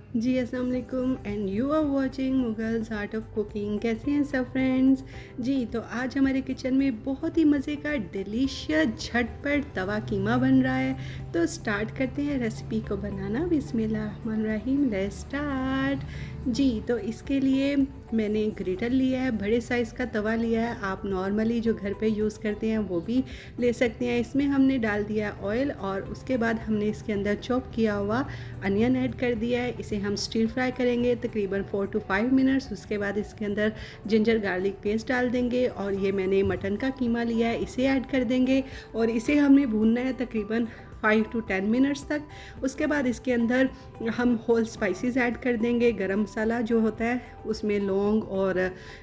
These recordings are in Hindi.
जी अस्सलाम वालेकुम and you are watching Mughals art of cooking. कैसे हैं सब फ्रेंड्स? जी तो आज हमारे किचन में बहुत ही मज़े का डिलीशियस झटपट तवा कीमा बन रहा है। तो स्टार्ट करते हैं रेसिपी को बनाना। बिस्मिल्लाहिर्रहमानिर्रहीम, लेट्स स्टार्ट। जी तो इसके लिए मैंने ग्रेटर लिया है, बड़े साइज़ का तवा लिया है। आप नॉर्मली जो घर पे यूज़ करते हैं वो भी ले सकते हैं। इसमें हमने डाल दिया ऑयल और उसके बाद हमने इसके अंदर चॉप किया हुआ अनियन ऐड कर दिया है। इसे हम स्टीर फ्राई करेंगे तकरीबन 4 टू 5 मिनट्स। उसके बाद इसके अंदर जिंजर गार्लिक पेस्ट डाल देंगे और ये मैंने मटन का कीमा लिया है, इसे ऐड कर देंगे और इसे हमने भूनना है तकरीबन 5 टू 10 मिनट्स तक। उसके बाद इसके अंदर हम होल स्पाइसेस ऐड कर देंगे। गरम मसाला जो होता है उसमें लौंग और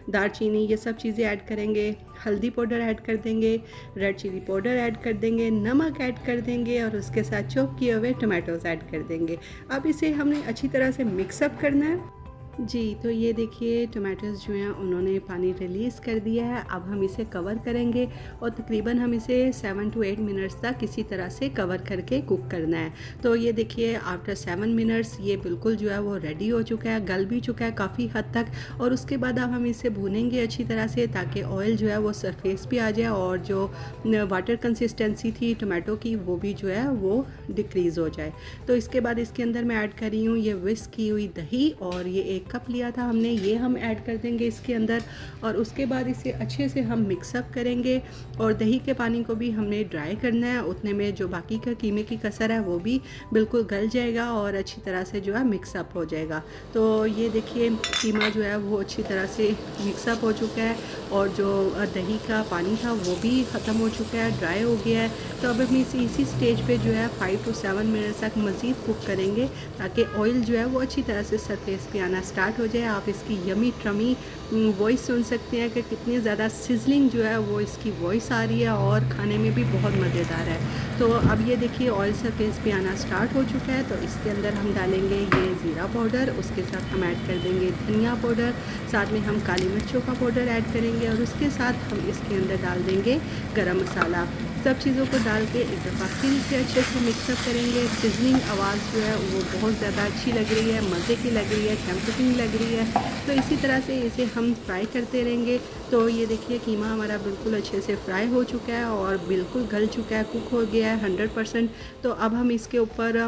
दालचीनी ये सब चीज़ें ऐड करेंगे। हल्दी पाउडर ऐड कर देंगे, रेड चिली पाउडर ऐड कर देंगे, नमक ऐड कर देंगे और उसके साथ चॉप किए हुए टमाटोज़ ऐड कर देंगे। अब इसे हमने अच्छी तरह से मिक्सअप करना है। जी तो ये देखिए टमाटोज़ जो हैं उन्होंने पानी रिलीज़ कर दिया है। अब हम इसे कवर करेंगे और तकरीबन हम इसे 7 टू 8 मिनट्स तक इसी तरह से कवर करके कुक करना है। तो ये देखिए आफ्टर 7 मिनट्स ये बिल्कुल जो है वो रेडी हो चुका है, गल भी चुका है काफ़ी हद तक। और उसके बाद अब हम इसे भूनेंगे अच्छी तरह से ताकि ऑयल जो है वो सरफेस पे आ जाए और जो वाटर कंसिस्टेंसी थी टमाटो की वो भी जो है वो डिक्रीज़ हो जाए। तो इसके बाद इसके अंदर मैं ऐड कर रही हूँ ये विस्क की हुई दही और ये एक कप लिया था हमने, ये हम ऐड कर देंगे इसके अंदर। और उसके बाद इसे अच्छे से हम मिक्सअप करेंगे और दही के पानी को भी हमने ड्राई करना है। उतने में जो बाकी का कीमे की कसर है वो भी बिल्कुल गल जाएगा और अच्छी तरह से जो है मिक्सअप हो जाएगा। तो ये देखिए कीमा जो है वो अच्छी तरह से मिक्सअप हो चुका है और जो दही का पानी था वो भी ख़त्म हो चुका है, ड्राई हो गया है। तो अब हम इसी स्टेज पे जो है 5 टू 7 मिनट्स तक मज़ीद कुक करेंगे ताकि ऑयल जो है वो अच्छी तरह से सरफेस पे आना स्टार्ट हो जाए। आप इसकी यमी ट्रमी वॉइस सुन सकते हैं कि कितनी ज़्यादा सिजलिंग जो है वो इसकी वॉइस आ रही है और खाने में भी बहुत मज़ेदार है। तो अब ये देखिए ऑयल सरफेस पे आना स्टार्ट हो चुका है। तो इसके अंदर हम डालेंगे ये ज़ीरा पाउडर, उसके साथ हम ऐड कर देंगे धनिया पाउडर, साथ में हम काली मिर्चों का पाउडर ऐड करेंगे और उसके साथ हम इसके अंदर डाल देंगे गरम मसाला। सब चीज़ों को डाल के एक दफ़ा फिर इसे अच्छे से मिक्सअप करेंगे। सिजलिंग आवाज़ जो है वो बहुत ज़्यादा अच्छी लग रही है, मज़े की लग रही है, कंफर्टिंग लग रही है। तो इसी तरह से इसे हम फ्राई करते रहेंगे। तो ये देखिए कीमा हमारा बिल्कुल अच्छे से फ्राई हो चुका है और बिल्कुल गल चुका है, कुक हो गया है 100%। तो अब हम इसके ऊपर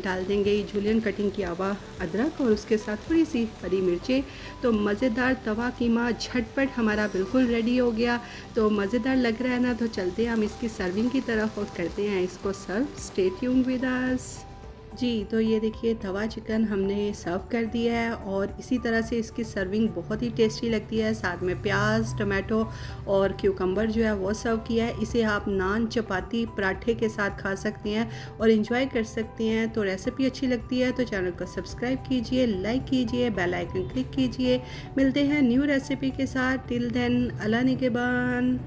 डाल देंगे जूलियन कटिंग किया हुआ अदरक और उसके साथ थोड़ी सी हरी मिर्चें। तो मज़ेदार तवा कीमा झटपट हमारा बिल्कुल रेडी हो गया। तो मज़ेदार लग रहा है ना, तो चलते हैं हम इसकी सर्विंग की तरफ और करते हैं इसको serve. Stay tuned with us. जी तो ये देखिए तवा चिकन हमने सर्व कर दिया है और इसी तरह से इसकी सर्विंग बहुत ही टेस्टी लगती है। साथ में प्याज, टमाटो और क्यूकम्बर जो है वो सर्व किया है। इसे आप नान, चपाती, पराठे के साथ खा सकते हैं और इन्जॉय कर सकते हैं। तो रेसिपी अच्छी लगती है तो चैनल को सब्सक्राइब कीजिए, लाइक कीजिए, बेल आइकन क्लिक कीजिए। मिलते हैं न्यू रेसिपी के साथ। टिल देन अल्लाह निगहबान।